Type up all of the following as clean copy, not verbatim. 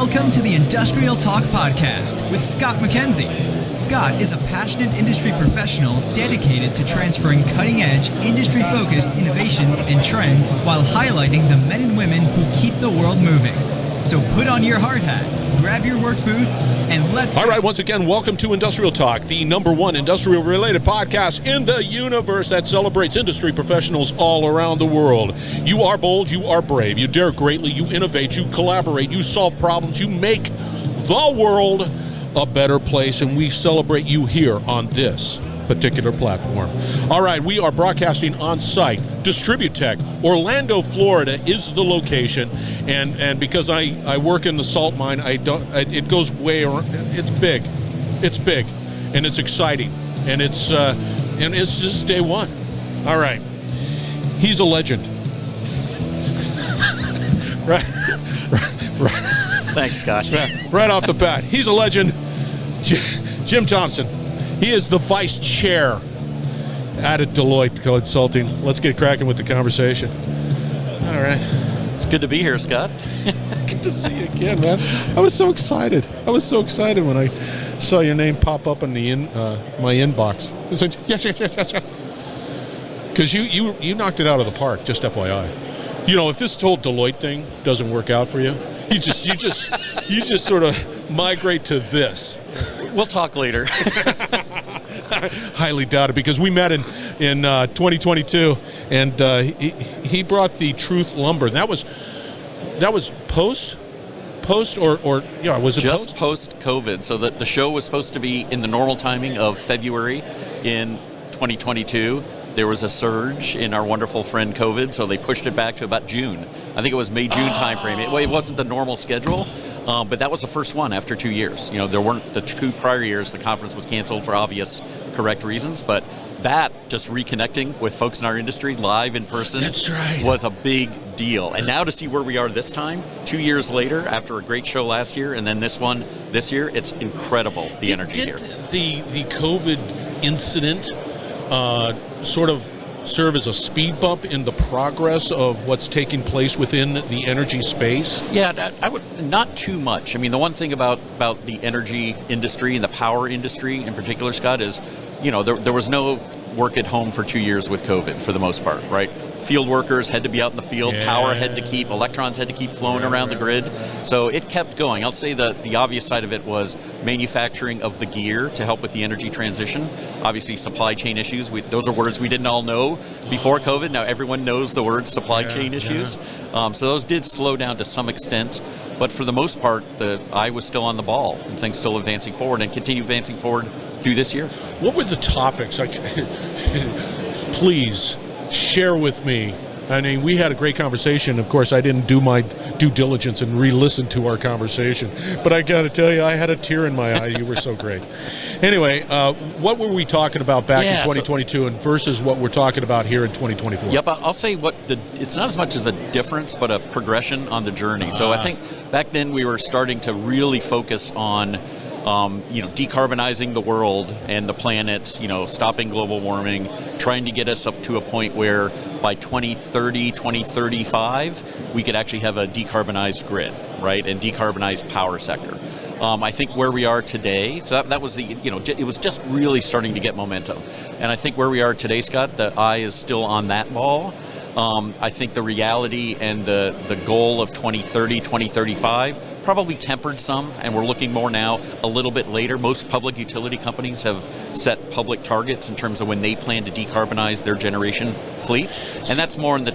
Welcome to the Industrial Talk Podcast with Scott Mackenzie. Scott is a passionate industry professional dedicated to transferring cutting-edge, industry-focused innovations and trends while highlighting the men and women who keep the world moving. So put on your hard hat, grab your work boots, and let's go. All right, once again, welcome to Industrial Talk, the #1 industrial-related podcast in the universe that celebrates industry professionals all around the world. You are bold, you are brave, you dare greatly, you innovate, you collaborate, you solve problems, you make the world a better place, and we celebrate you here on this particular platform. All right, we are broadcasting on site. DistribuTech, Orlando, Florida is the location, and because I work in the salt mine, it goes way around. It's big, and it's exciting, and it's just day one. All right, he's a legend. right. Thanks, Scott. Right off the bat, he's a legend. Jim Thomson. He is the vice chair at Deloitte Consulting. Let's get cracking with the conversation. All right. It's good to be here, Scott. Good to see you again, man. I was so excited. When I saw your name pop up in my inbox. I was like, yes. Because you knocked it out of the park, just FYI. You know, if this whole Deloitte thing doesn't work out for you, you just sort of migrate to this. We'll talk later. Highly doubt it, because we met in 2022, and he brought the Truth Lumber. That was post or yeah, was it just post COVID? So the show was supposed to be in the normal timing of February in 2022. There was a surge in our wonderful friend COVID, so they pushed it back to about June. I think it was May-June timeframe. It wasn't the normal schedule, but that was the first one after 2 years. You know, there weren't the 2 prior years. The conference was canceled for obvious, correct reasons, but that, just reconnecting with folks in our industry live in person, that's right, was a big deal. And now to see where we are this time, 2 years later, after a great show last year, and then this one this year, it's incredible, the energy here. Did the COVID incident sort of serve as a speed bump in the progress of what's taking place within the energy space? Yeah, I would not too much. I mean, the one thing about the energy industry and the power industry in particular, Scott, is, you know, there was no work at home for 2 years with COVID for the most part, right? Field workers had to be out in the field, power electrons had to keep flowing around the grid. So it kept going. I'll say the obvious side of it was manufacturing of the gear to help with the energy transition. Obviously, supply chain issues, those are words we didn't all know before COVID. Now everyone knows the word supply chain issues. So those did slow down to some extent. But for the most part, the eye was still on the ball, and things still advancing forward and continue advancing forward through this year. What were the topics? Please share with me. I mean, we had a great conversation. Of course, I didn't do my due diligence and re-listen to our conversation. But I got to tell you, I had a tear in my eye. You were so great. Anyway, what were we talking about back in 2022 and versus what we're talking about here in 2024? Yep, I'll say it's not as much as a difference, but a progression on the journey. So I think back then we were starting to really focus on decarbonizing the world and the planet, stopping global warming, trying to get us up to a point where by 2030, 2035, we could actually have a decarbonized grid, right, and decarbonized power sector. I think where we are today, so that was it was just really starting to get momentum. And I think where we are today, Scott, the eye is still on that ball. I think the reality and the goal of 2030, 2035 probably tempered some, and we're looking more now a little bit later. Most public utility companies have set public targets in terms of when they plan to decarbonize their generation fleet, and that's more in the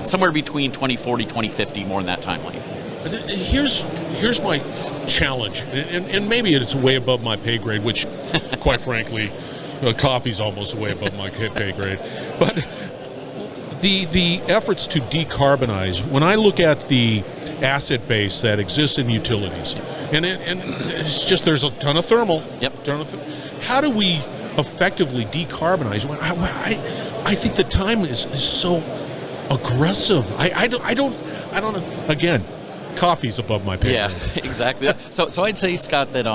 somewhere between 2040, 2050, more in that timeline. Here's my challenge, and maybe it's way above my pay grade, which, quite frankly, coffee's almost way above my pay grade, but the efforts to decarbonize, when I look at the asset base that exists in utilities, and it's just, there's a ton of thermal. Yep. How do we effectively decarbonize? I think the time is so aggressive. I don't know. Again, coffee's above my pay. Yeah, exactly. So I'd say, Scott, that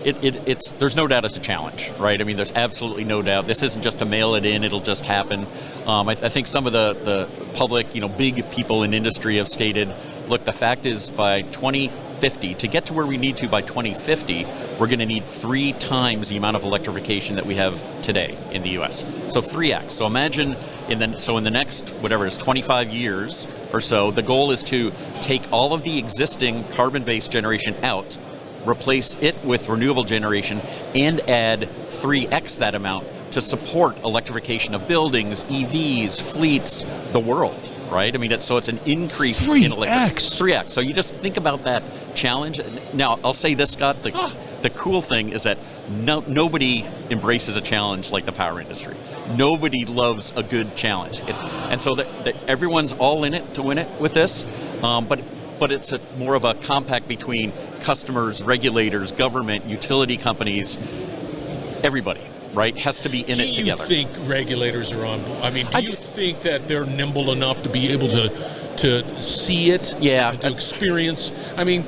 it's there's no doubt it's a challenge, right? I mean, there's absolutely no doubt. This isn't just to mail it in; it'll just happen. I think some of the public, big people in industry have stated, look, the fact is by 2050, to get to where we need to by 2050, we're going to need 3 times the amount of electrification that we have today in the US. So 3x. So imagine in the next, whatever it is, 25 years or so, the goal is to take all of the existing carbon-based generation out, replace it with renewable generation, and add 3x that amount to support electrification of buildings, EVs, fleets, the world, right? I mean, it's an increase in electric. 3x. So you just think about that challenge. Now, I'll say this, Scott, the cool thing is that nobody embraces a challenge like the power industry. Nobody loves a good challenge. And so everyone's all in it to win it with this, but it's more of a compact between customers, regulators, government, utility companies, everybody, right? Has to be in it together. Do you think regulators are on board? I mean, do you think that they're nimble enough to be able to see it, and to experience? I mean,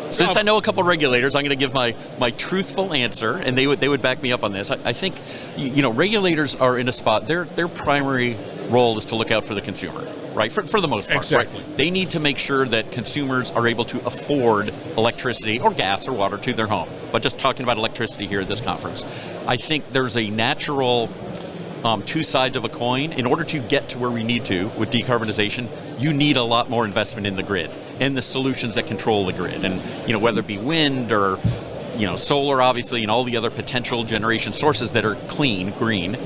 since I know a couple of regulators, I'm going to give my truthful answer, and they would back me up on this. I think, regulators are in a spot. Their primary role is to look out for the consumer, right? For the most part, exactly. Right? They need to make sure that consumers are able to afford electricity or gas or water to their home. But just talking about electricity here at this conference, I think there's a natural 2 sides of a coin. In order to get to where we need to with decarbonization, you need a lot more investment in the grid and the solutions that control the grid. And whether it be wind or solar, obviously, and all the other potential generation sources that are clean, green,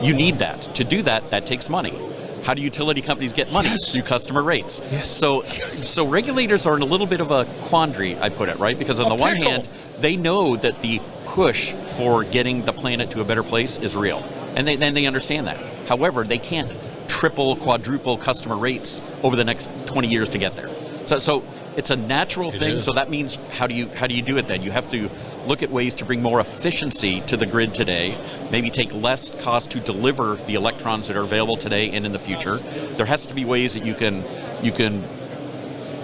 you need that. To do that, that takes money. How do utility companies get money? Yes. Through customer rates. Yes. So regulators are in a little bit of a quandary, I put it, right? Because on the one hand, they know that the push for getting the planet to a better place is real. And they understand that. However, they can't triple, quadruple customer rates over the next 20 years to get there. So it's a natural thing. So that means how do you do it then? You have to look at ways to bring more efficiency to the grid today, maybe take less cost to deliver the electrons that are available today and in the future. There has to be ways that you can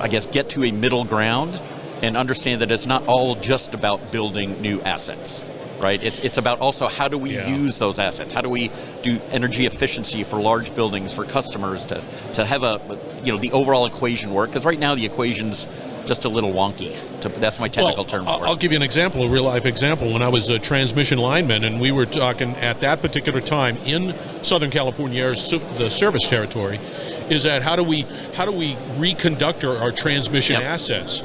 I guess, get to a middle ground and understand that it's not all just about building new assets. Right? It's about also how do we use those assets? How do we do energy efficiency for large buildings, for customers to have the overall equation work? Because right now the equation's just a little wonky. That's my technical term for it. I'll give you an example, a real life example. When I was a transmission lineman, and we were talking at that particular time in Southern California, the service territory, is that how do we reconduct our transmission assets?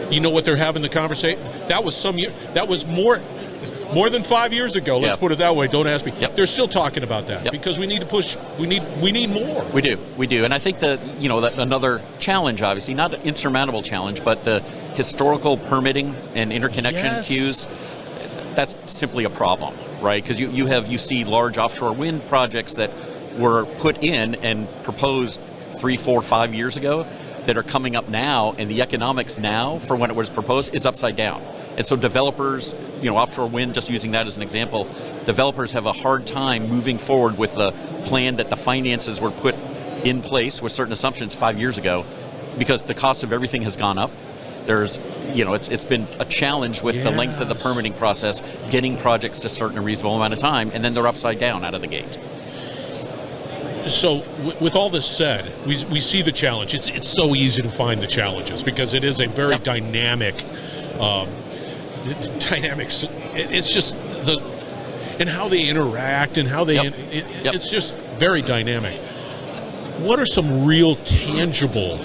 You know what they're having the conversation? That was more than 5 years ago. Let's put it that way. Don't ask me. They're still talking about that because we need to push. We need more. We do, and I think that another challenge, obviously not an insurmountable challenge, but the historical permitting and interconnection queues. That's simply a problem, right? Because you see large offshore wind projects that were put in and proposed 3, 4, 5 years ago that are coming up now, and the economics now for when it was proposed is upside down. And so developers, offshore wind, just using that as an example, developers have a hard time moving forward with the plan that the finances were put in place with certain assumptions 5 years ago, because the cost of everything has gone up. There's, it's been a challenge with the length of the permitting process, getting projects to start in a reasonable amount of time, and then they're upside down out of the gate. So with all this said, we see the challenge. It's so easy to find the challenges because it is a very dynamic dynamics. It's just and how they interact and how they. It's just very dynamic. What are some real tangible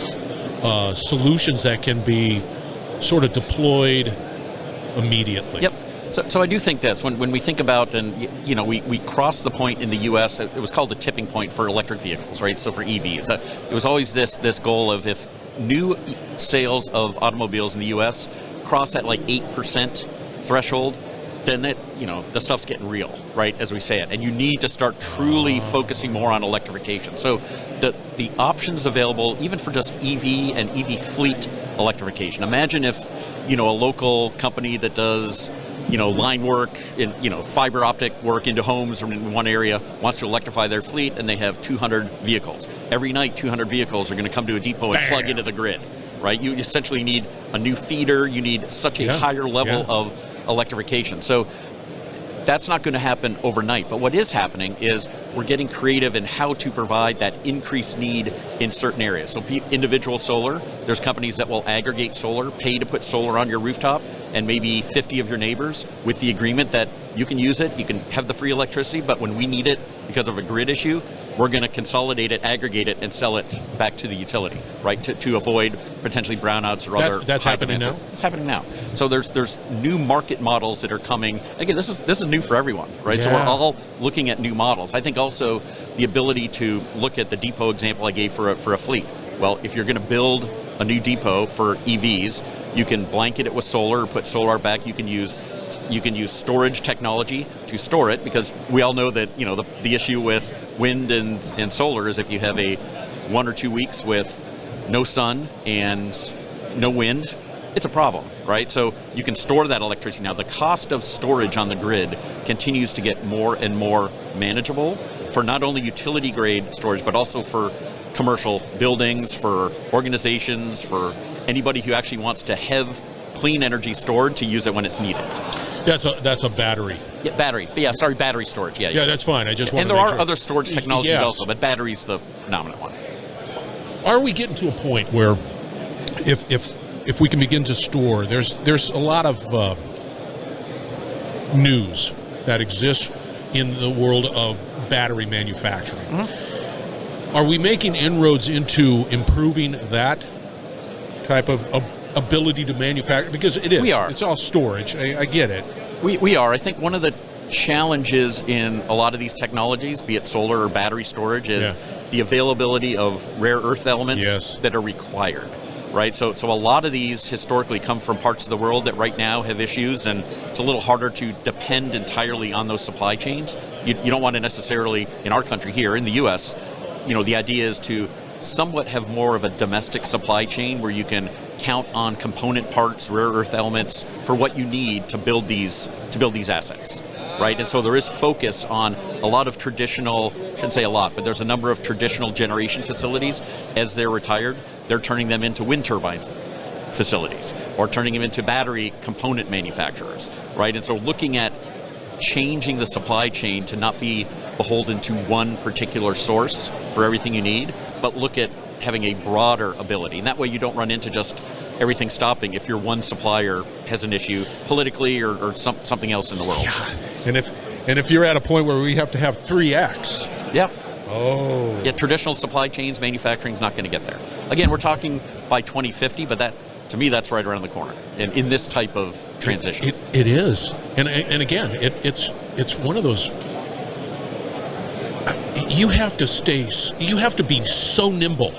solutions that can be sort of deployed immediately? So I do think this, when we think about, and we crossed the point in the U.S., it was called the tipping point for electric vehicles, right? So for EVs, it was always this goal of if new sales of automobiles in the U.S. cross that like 8% threshold, then the stuff's getting real, right, as we say it. And you need to start truly focusing more on electrification. So the options available, even for just EV and EV fleet electrification. Imagine if, a local company that does line work, in fiber optic work into homes or in one area wants to electrify their fleet, and they have 200 vehicles. Every night, 200 vehicles are going to come to a depot and plug into the grid, right? You essentially need a new feeder. You need such a higher level of electrification. So That's not going to happen overnight. But what is happening is we're getting creative in how to provide that increased need in certain areas. So individual solar, there's companies that will aggregate solar, pay to put solar on your rooftop, and maybe 50 of your neighbors with the agreement that you can use it, you can have the free electricity, but when we need it because of a grid issue, we're going to consolidate it, aggregate it, and sell it back to the utility, right, to avoid potentially brownouts or other. That's happening now? It's happening now. So there's new market models that are coming. Again, this is new for everyone, right? Yeah. So we're all looking at new models. I think also the ability to look at the depot example I gave for a fleet. Well, if you're going to build a new depot for EVs, you can blanket it with solar or put solar back. You can use storage technology to store it, because we all know that the issue with wind and solar is if you have a 1 or 2 weeks with no sun and no wind, it's a problem, right? So you can store that electricity. Now the cost of storage on the grid continues to get more and more manageable for not only utility grade storage, but also for commercial buildings, for organizations, for anybody who actually wants to have clean energy stored to use it when it's needed. That's a battery. Yeah, battery. Yeah, sorry, battery storage. Yeah, yeah, that's fine. I just want and to there make are sure. other storage technologies Yes. also, but battery's the predominant one. Are we getting to a point where, if we can begin to store, there's a lot of news that exists in the world of battery manufacturing. Mm-hmm. Are we making inroads into improving that type of ability to manufacture? Because it is. We are. It's all storage. I get it. We are. I think one of the challenges in a lot of these technologies, be it solar or battery storage, is the availability of rare earth elements that are required. Right, so a lot of these historically come from parts of the world that right now have issues, and it's a little harder to depend entirely on those supply chains. You don't want to necessarily, in our country here, in the U.S., the idea is to somewhat have more of a domestic supply chain where you can count on component parts, rare earth elements for what you need to build these assets. Right, and so there is focus on a lot of traditional, I shouldn't say a lot, but there's a number of traditional generation facilities. As they're retired, they're turning them into wind turbine facilities or turning them into battery component manufacturers, right? And so looking at changing the supply chain to not be beholden to one particular source for everything you need, but look at having a broader ability. And that way you don't run into just everything stopping if your one supplier has an issue politically or something else in the world. Yeah. And if you're at a point where we have to have 3X. Yeah. Oh. Yeah, traditional supply chains, manufacturing is not going to get there. Again, we're talking by 2050, but that, to me, that's right around the corner in this type of transition. It is. And again, it's one of those, you have to be so nimble,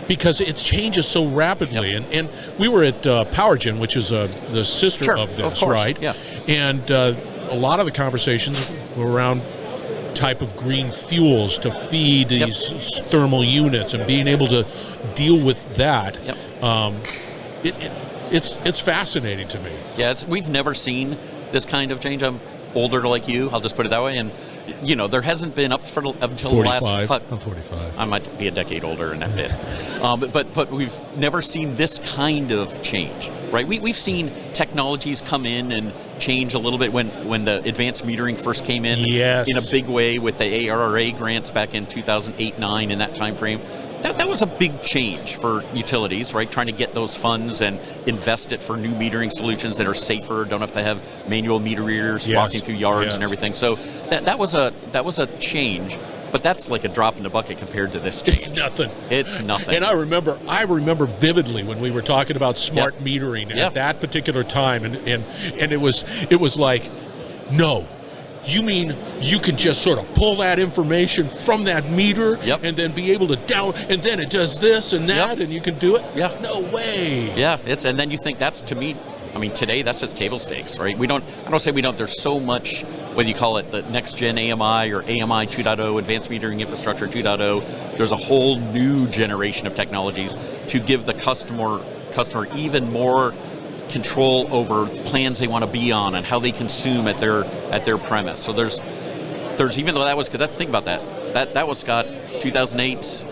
because it changes so rapidly. Yep. And we were at PowerGen, which is the sister of this, of course. right? Yeah. And a lot of the conversations were around type of green fuels to feed these thermal units and being able to deal with that. Yep. It's fascinating to me. Yeah, we've never seen this kind of change. I'm older like you, I'll just put it that way, and there hasn't been until 45. the last. I'm 45. I might be a decade older in that bit, but we've never seen this kind of change, right? We've seen technologies come in and change a little bit when the advanced metering first came in a big way with the ARRA grants back in 2008-9 in that time frame. That was a big change for utilities, right? Trying to get those funds and invest it for new metering solutions that are safer, don't have to have manual meter readers walking through yards and everything. So that was a change, but that's like a drop in the bucket compared to this change. It's nothing. And I remember vividly when we were talking about smart metering at that particular time, and it was like, no. You mean you can just sort of pull that information from that meter and then be able to and then it does this and that and you can do it? Yeah. No way. Yeah, and then you think that's, to me, I mean, today that's just table stakes, right? I don't say we don't, there's so much, whether you call it the next gen AMI or AMI 2.0, advanced metering infrastructure 2.0, there's a whole new generation of technologies to give the customer even more control over plans they want to be on and how they consume at their premise. So there's even though that was, because think about that was, Scott, 2008,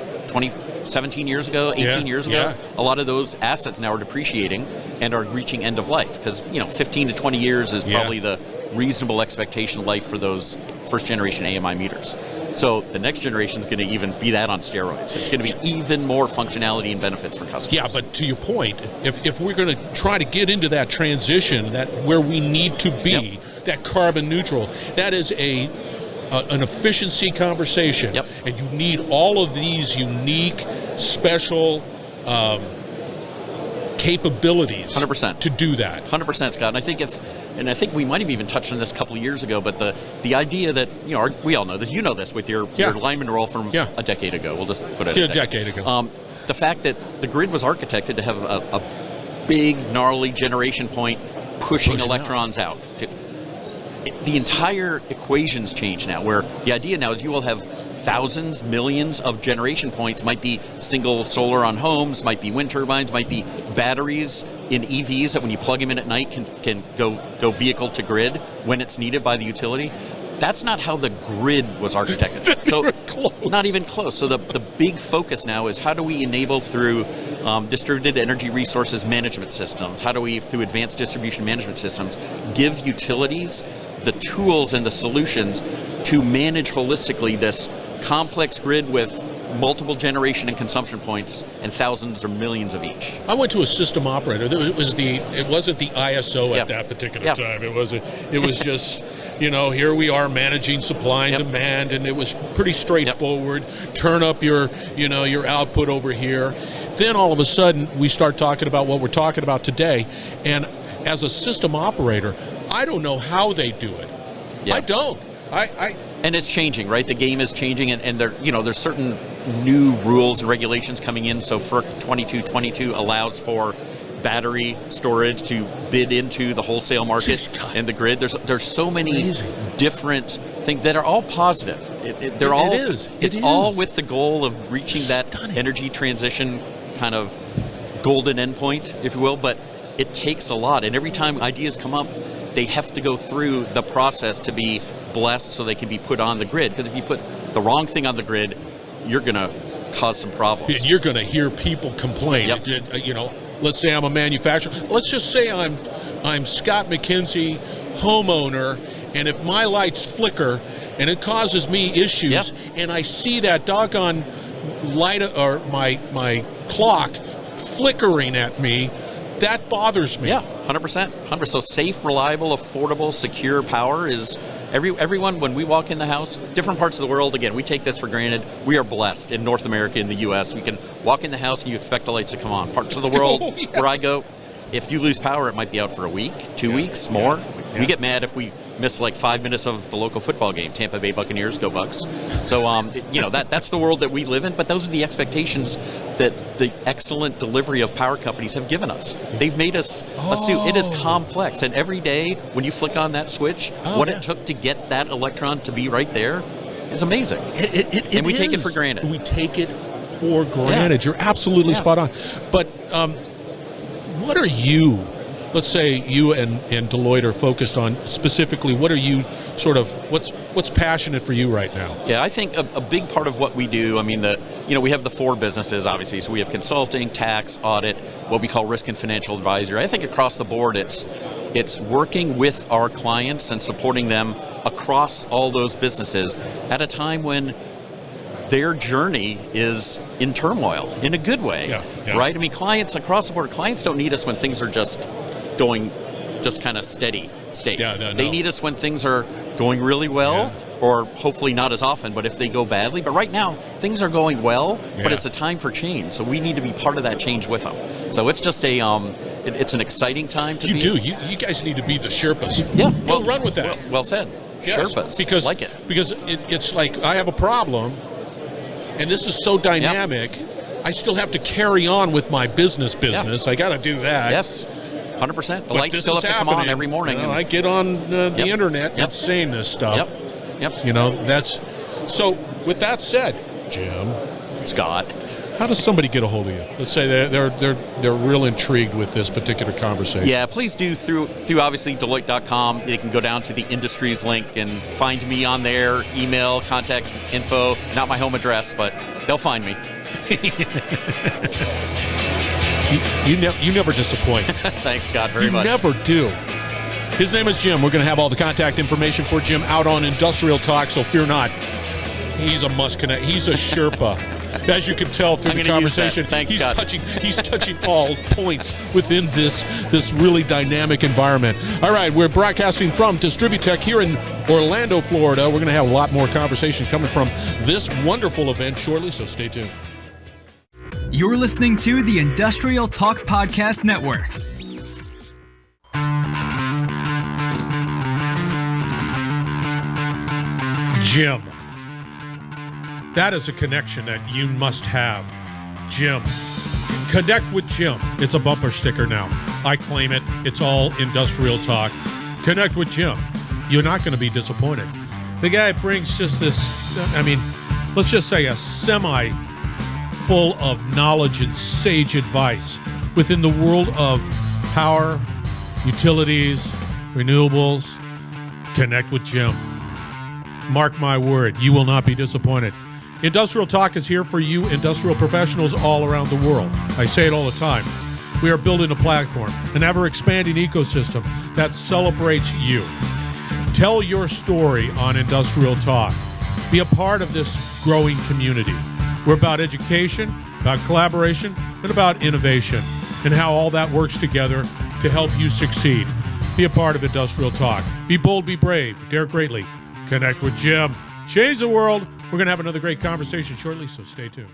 17 years ago, 18 years ago. A lot of those assets now are depreciating and are reaching end of life, because 15 to 20 years is probably the reasonable expectation of life for those first generation AMI meters. So the next generation is going to even be that on steroids. It's going to be even more functionality and benefits for customers. Yeah, but to your point, if we're going to try to get into that transition, that where we need to be, that carbon neutral, that is an efficiency conversation. And you need all of these unique, special capabilities 100%. to do that. 100%, Scott. And I think we might have even touched on this a couple of years ago, but the idea that, we all know this, you know this with your lineman role from a decade ago. We'll just put it a decade ago. The fact that the grid was architected to have a big, gnarly generation point pushing electrons out. The entire equation's changed now, where the idea now is you will have thousands, millions of generation points. Might be single solar on homes, might be wind turbines, might be batteries in EVs that when you plug them in at night can go vehicle to grid when it's needed by the utility. That's not how the grid was architected. So not even close. So the big focus now is how do we enable through distributed energy resources management systems? How do we, through advanced distribution management systems, give utilities the tools and the solutions to manage holistically this complex grid with multiple generation and consumption points and thousands or millions of each. I went to a system operator. It wasn't the ISO at that particular time. It was just, here we are managing supply and demand, and it was pretty straightforward. Turn up your output over here. Then all of a sudden we start talking about what we're talking about today, and as a system operator, I don't know how they do it. I don't. And it's changing, right? The game is changing, and there's certain new rules and regulations coming in. So FERC 2222 allows for battery storage to bid into the wholesale market and the grid. There's so many different things that are all positive. It's all with the goal of reaching that energy transition kind of golden endpoint, if you will. But it takes a lot, and every time ideas come up, they have to go through the process to be blessed so they can be put on the grid. Because if you put the wrong thing on the grid, you're going to cause some problems. You're going to hear people complain. Let's say I'm a manufacturer. Let's just say I'm Scott Mackenzie, homeowner, and if my lights flicker and it causes me issues, and I see that doggone light or my clock flickering at me, that bothers me. 100%. So safe, reliable, affordable, secure power is everyone. When we walk in the house, different parts of the world, again, we take this for granted. We are blessed in North America, in the U.S. We can walk in the house and you expect the lights to come on. Parts of the world where I go, if you lose power, it might be out for a week, 2 weeks, more. We get mad if we miss like 5 minutes of the local football game. Tampa Bay Buccaneers, go Bucks. So, that's the world that we live in, but those are the expectations that the excellent delivery of power companies have given us. They've made us assume it is complex, and every day when you flick on that switch, it took to get that electron to be right there is amazing. And we take it for granted. We take it for granted. You're absolutely spot on. But what are you, let's say you and Deloitte are focused on specifically, what are you sort of, what's passionate for you right now? Yeah, I think a big part of what we do, we have the 4 businesses, obviously. So we have consulting, tax, audit, what we call risk and financial advisory. I think across the board, it's working with our clients and supporting them across all those businesses at a time when their journey is in turmoil, in a good way, right? Clients across the board, clients don't need us when things are just going kind of steady state. They need us when things are going really well, or hopefully not as often, but if they go badly. But right now, things are going well, but it's a time for change. So we need to be part of that change with them. So it's just it's an exciting time to be. You guys need to be the Sherpas. Well, run with that. Well said. Yes, Sherpas, because like it. Because it's like I have a problem, and this is so dynamic, I still have to carry on with my business. I got to do that. Yes, 100%. The lights still have to come on every morning. I get on the internet and saying this stuff. That's so. With that said, Jim, Scott, how does somebody get a hold of you? Let's say they're real intrigued with this particular conversation. Yeah, please do through obviously Deloitte.com. They can go down to the industries link and find me on there. Email, contact info. Not my home address, but they'll find me. You never disappoint. Thanks, Scott, very much. You never do. His name is Jim. We're going to have all the contact information for Jim out on Industrial Talk, so fear not. He's a must connect. He's a Sherpa. As you can tell through the conversation, Thanks, he's Scott. touching all points within this really dynamic environment. All right, we're broadcasting from DistribuTech here in Orlando, Florida. We're going to have a lot more conversation coming from this wonderful event shortly, so stay tuned. You're listening to the Industrial Talk Podcast Network. Jim. That is a connection that you must have. Jim. Connect with Jim. It's a bumper sticker now. I claim it. It's all Industrial Talk. Connect with Jim. You're not going to be disappointed. The guy brings just this, let's just say a semi full of knowledge and sage advice within the world of power, utilities, renewables. Connect with Jim. Mark my word, you will not be disappointed. Industrial Talk is here for you industrial professionals all around the world. I say it all the time. We are building a platform, an ever-expanding ecosystem that celebrates you. Tell your story on Industrial Talk. Be a part of this growing community. We're about education, about collaboration, and about innovation, and how all that works together to help you succeed. Be a part of Industrial Talk. Be bold, be brave, dare greatly. Connect with Jim. Change the world. We're going to have another great conversation shortly, so stay tuned.